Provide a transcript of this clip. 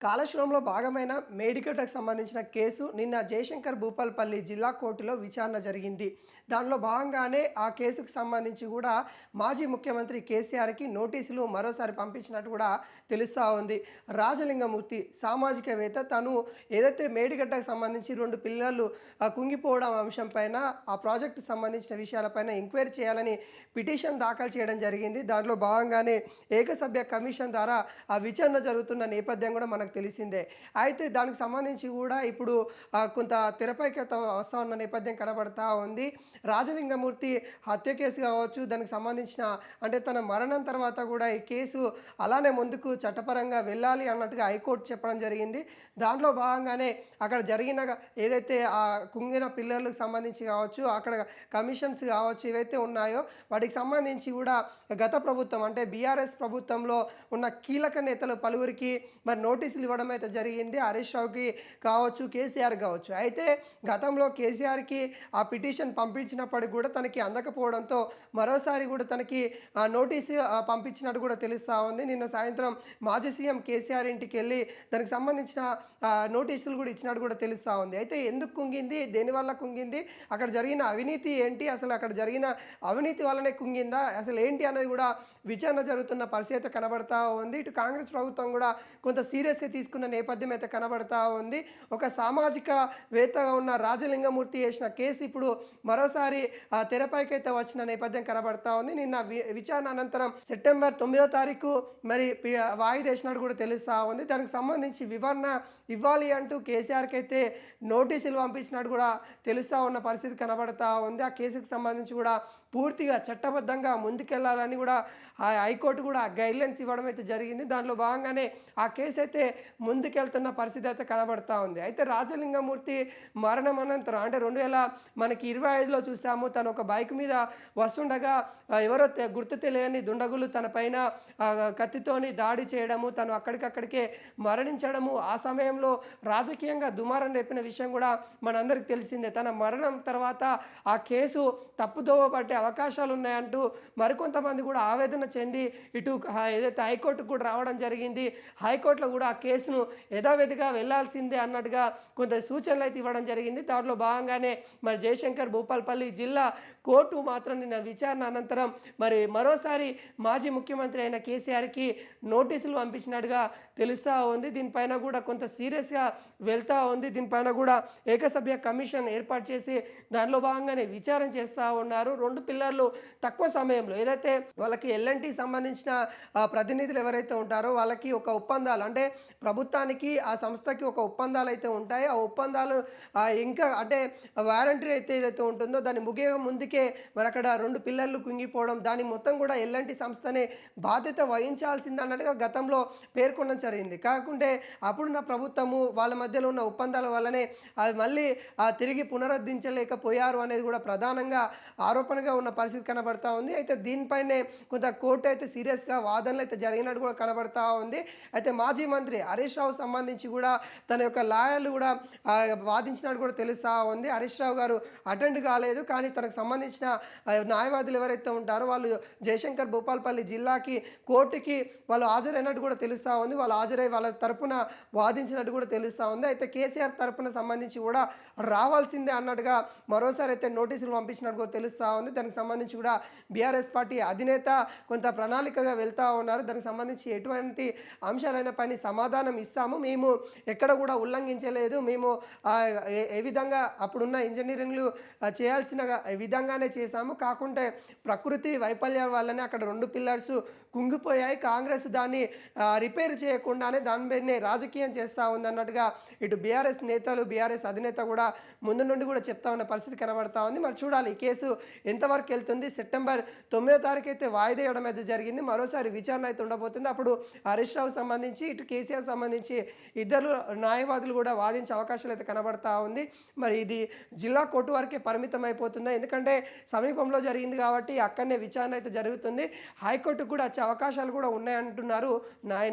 కాళేశ్వరంలో భాగమైన మేడిగడ్డకు సంబంధించిన కేసు నిన్న జయశంకర్ భూపాల్పల్లి జిల్లా కోర్టులో విచారణ జరిగింది. దానిలో భాగంగానే ఆ కేసుకు సంబంధించి కూడా మాజీ ముఖ్యమంత్రి కేసీఆర్‌కి నోటీసులు మరోసారి పంపించినట్టు కూడా తెలుస్తా ఉంది. రాజలింగమూర్తి సామాజికవేత్త తను ఏదైతే మేడిగడ్డకు సంబంధించి 2 పిల్లలు కుంగిపోవడం అంశం పైన ఆ ప్రాజెక్టుకు సంబంధించిన విషయాలపైన ఎంక్వైరీ చేయాలని పిటిషన్ దాఖలు చేయడం జరిగింది. దాంట్లో భాగంగానే ఏకసభ్య కమిషన్ ద్వారా ఆ విచారణ జరుగుతున్న నేపథ్యం కూడా మనకు తెలిసిందే. అయితే దానికి సంబంధించి కూడా ఇప్పుడు కొంత తెరపైకి వస్తా ఉన్న నేపథ్యం కనబడతా ఉంది. రాజలింగమూర్తి హత్య కేసు కావచ్చు, దానికి సంబంధించిన అంటే తన మరణం తర్వాత కూడా ఈ కేసు అలానే ముందుకు చట్టపరంగా వెళ్ళాలి అన్నట్టుగా హైకోర్టు చెప్పడం జరిగింది. దాంట్లో భాగంగానే అక్కడ జరిగిన ఏదైతే ఆ కుంగిన పిల్లలకు సంబంధించి కావచ్చు, అక్కడ కమిషన్స్ కావచ్చు ఏవైతే ఉన్నాయో వాటికి సంబంధించి కూడా గత ప్రభుత్వం అంటే బీఆర్ఎస్ ప్రభుత్వంలో ఉన్న కీలక నేతలు పలువురికి మరి నోటీసులు ఇవ్వడం అయితే జరిగింది. హరీష్ రావుకి కావచ్చు, కేసీఆర్ కావచ్చు. అయితే గతంలో కేసీఆర్‌కి ఆ పిటిషన్ పంపించినప్పటికి కూడా తనకి అందకపోవడంతో మరోసారి కూడా తనకి నోటీసు పంపించినట్టు కూడా తెలుస్తా ఉంది. నిన్న సాయంత్రం మాజీ సీఎం కేసీఆర్ ఇంటికి వెళ్ళి దానికి సంబంధించిన నోటీసులు కూడా ఇచ్చినట్టు కూడా తెలుస్తా ఉంది. అయితే ఎందుకు కుంగింది? దేనివల్ల కుంగింది? అక్కడ జరిగిన అవినీతి ఏంటి? అసలు అక్కడ జరిగిన అవినీతి వల్లనే కుంగిందా? అసలు ఏంటి అనేది కూడా విచారణ జరుగుతున్న పరిస్థితి అయితే కనబడతా ఉంది. ఇటు కాంగ్రెస్ ప్రభుత్వం కూడా కొంత సీరియస్‌గా తీసుకున్న నేపథ్యం అయితే కనబడతా ఉంది. ఒక సామాజికవేత్తగా ఉన్న రాజలింగమూర్తి చేసిన కేసు ఇప్పుడు మరోసారి తెరపైకైతే వచ్చిన నేపథ్యం కనబడతా ఉంది. నిన్న విచారణ అనంతరం సెప్టెంబర్ 9వ తారీఖు మరి వాయిదా వేసినట్టు కూడా తెలుస్తా ఉంది. దానికి సంబంధించి వివరణ ఇవ్వాలి అంటూ కేసీఆర్‌కి అయితే నోటీసులు పంపించినట్టు కూడా తెలుస్తా ఉన్న పరిస్థితి కనబడతా ఉంది. ఆ కేసుకు సంబంధించి కూడా పూర్తిగా చట్టబద్ధంగా ముందుకెళ్లాలని కూడా హైకోర్టు కూడా గైడ్లైన్స్ ఇవ్వడం అయితే జరిగింది. దాంట్లో భాగంగానే ఆ కేసు అయితే ముందుకెళ్తున్న పరిస్థితి అయితే కనబడతా ఉంది. అయితే రాజలింగమూర్తి మరణం అనంతరం అంటే 2025లో చూసాము. తను ఒక బైక్ మీద వస్తుండగా ఎవరో గుర్తు తెలియని దుండగులు తన పైన కత్తితోని దాడి చేయడము, తను అక్కడికక్కడికే మరణించడము, ఆ సమయంలో రాజకీయంగా దుమారం రేపిన విషయం కూడా మనందరికీ తెలిసిందే. తన మరణం తర్వాత ఆ కేసు తప్పుదోవ పట్టే అవకాశాలు ఉన్నాయంటూ మరికొంతమంది కూడా ఆవేదన చెంది ఇటు ఏదైతే హైకోర్టుకు కూడా రావడం జరిగింది. హైకోర్టులో కూడా ఆ కేసును యథావిధిగా వెళ్లాల్సిందే అన్నట్టుగా కొంత సూచనలు అయితే ఇవ్వడం జరిగింది. దాంట్లో భాగంగానే మరి జయశంకర్ భూపాల్పల్లి జిల్లా కోర్టు మాత్రం నిన్న విచారణ అనంతరం మరి మరోసారి మాజీ ముఖ్యమంత్రి అయిన కేసీఆర్‌కి నోటీసులు పంపించినట్టుగా తెలుస్తూ ఉంది. దీనిపైన కూడా కొంత సీరియస్‌గా వెళ్తూ ఉంది. దీనిపైన కూడా ఏకసభ్య కమిషన్ ఏర్పాటు చేసి దానిలో భాగంగానే విచారణ చేస్తూ ఉన్నారు. 2 పిల్లర్లు తక్కువ సమయంలో ఏదైతే వాళ్ళకి ఎల్ఎన్‌టీకి సంబంధించిన ప్రతినిధులు ఎవరైతే ఉంటారో వాళ్ళకి ఒక ఒప్పందాలు అంటే ప్రభుత్వానికి ఆ సంస్థకి ఒక ఒప్పందాలు అయితే ఉంటాయి. ఆ ఒప్పందాలు ఇంకా అంటే వారంటీ అయితే ఏదైతే ఉంటుందో దాన్ని ముగియ ముందుకే మరి అక్కడ 2 పిల్లర్లు కుంగిపోవడం, దాని మొత్తం కూడా ఎల్ఎన్‌టీ సంస్థనే బాధ్యత వహించాల్సింది అన్నట్టుగా గతంలో పేర్కొనడం జరిగింది. కాకుంటే అప్పుడున్న ప్రభుత్వము వాళ్ళ మధ్యలో ఉన్న ఒప్పందాల వల్లనే అది మళ్ళీ తిరిగి పునరుద్ధరించలేకపోయారు అనేది కూడా ప్రధానంగా ఆరోపణగా ఉన్న పరిస్థితి కనబడతా ఉంది. అయితే దీనిపైనే కొంత కోర్టు అయితే సీరియస్‌గా వాదనలు అయితే జరిగినట్టు కూడా కనబడతా ఉంది. అయితే మాజీ మంత్రి హరీష్ రావు సంబంధించి కూడా తన యొక్క లాయర్లు కూడా వాదించినట్టు కూడా తెలుస్తా ఉంది. హరీష్ రావు గారు అటెండ్ కాలేదు. కానీ తనకు సంబంధించిన న్యాయవాదులు ఎవరైతే ఉంటారో వాళ్ళు జయశంకర్ భూపాల్పల్లి జిల్లాకి కోర్టుకి వాళ్ళు హాజరైనట్టు కూడా తెలుస్తా ఉంది. వాళ్ళు హాజరై వాళ్ళ తరపున వాదించినట్టు కూడా తెలుస్తా ఉంది. అయితే కేసీఆర్ తరపున సంబంధించి కూడా రావాల్సిందే అన్నట్టుగా మరోసారి అయితే నోటీసులు పంపించినట్టు కూడా తెలుస్తా ఉంది. దానికి సంబంధించి కూడా బీఆర్ఎస్ పార్టీ అధినేత కొంత ప్రణాళికగా వెళ్తూ ఉన్నారు. దానికి సంబంధించి ఎటువంటి అంశాలైన పని సమాధానం ఇస్తాము, మేము ఎక్కడ కూడా ఉల్లంఘించలేదు, మేము ఏ విధంగా అప్పుడున్న ఇంజనీరింగ్లు చేయాల్సిన విధంగానే చేశాము, కాకుంటే ప్రకృతి వైఫల్యం వల్లనే అక్కడ 2 పిల్లర్స్ కుంగిపోయాయి, కాంగ్రెస్ దాన్ని రిపేర్ చేయకుండానే దాని మీదనే రాజకీయం చేస్తూ ఉందన్నట్టుగా ఇటు బీఆర్ఎస్ నేతలు బీఆర్ఎస్ అధినేత కూడా ముందు నుండి కూడా చెప్తా ఉన్న పరిస్థితి కనబడతా ఉంది. మరి చూడాలి ఈ కేసు ఎంతవరకు వెళ్తుంది. సెప్టెంబర్ 9వ తారీఖు అయితే వాయిదా వేయడం అయితే జరిగింది. మరోసారి విచారణ అయితే ఉండబోతుంది. అప్పుడు హరీష్ రావు సంబంధించి ఇటు కేసీఆర్ సంబంధించి ఇద్దరు న్యాయవాదులు కూడా వాదించే అవకాశాలు అయితే కనబడతా ఉంది. మరి ఇది జిల్లా కోర్టు వరకే పరిమితం అయిపోతుందా? ఎందుకంటే సమీపంలో జరిగింది కాబట్టి అక్కడనే విచారణ అయితే జరుగుతుంది. హైకోర్టుకు కూడా వచ్చే అవకాశాలు కూడా ఉన్నాయంటున్నారు న్యాయ